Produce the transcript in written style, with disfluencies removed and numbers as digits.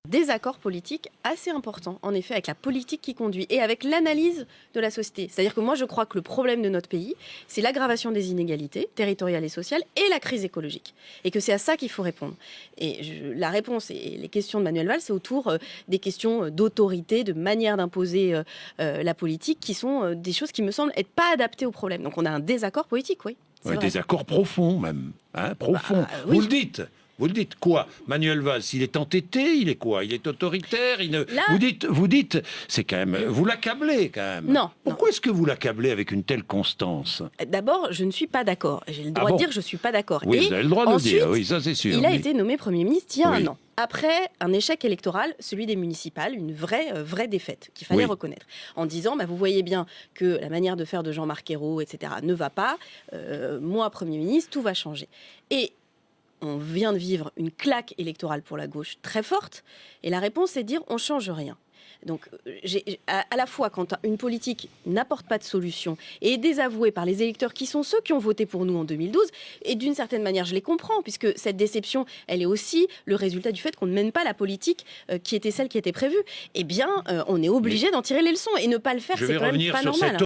désaccord politique assez important, en effet, avec la politique qui conduit et avec l'analyse de la société. C'est-à-dire que moi, je crois que le problème de notre pays, c'est l'aggravation des inégalités territoriales et sociales et la crise écologique. Et que c'est à ça qu'il faut répondre. Et la réponse et les questions de Manuel Valls, c'est autour des questions d'autorité, de manière d'imposer la politique, qui sont des choses qui me semblent être pas adaptées au problème. Donc on a un désaccord politique, oui. Un désaccord profond même, profond. Oui. Vous le dites. Vous le dites quoi? Manuel Valls, il est entêté, il est quoi? Il est autoritaire, Là... Vous dites, c'est quand même... Vous l'accablez quand même. Non. Pourquoi est-ce que vous l'accablez avec une telle constance? D'abord, je ne suis pas d'accord. J'ai le droit de dire que je ne suis pas d'accord. Oui, et vous avez le droit de ensuite, le dire, oui, ça c'est sûr. Il a été nommé Premier ministre il y a Oui. un an. Après un échec électoral, celui des municipales, une vraie défaite qu'il fallait reconnaître. En disant, vous voyez bien que la manière de faire de Jean-Marc Ayrault, etc., ne va pas. Moi, Premier ministre, tout va changer. Et on vient de vivre une claque électorale pour la gauche très forte. Et la réponse, c'est de dire, on ne change rien. Donc, à la fois, quand une politique n'apporte pas de solution et est désavouée par les électeurs qui sont ceux qui ont voté pour nous en 2012, et d'une certaine manière, je les comprends, puisque cette déception, elle est aussi le résultat du fait qu'on ne mène pas la politique qui était celle qui était prévue. Eh bien, on est obligé d'en tirer les leçons et ne pas le faire, c'est quand même pas normal.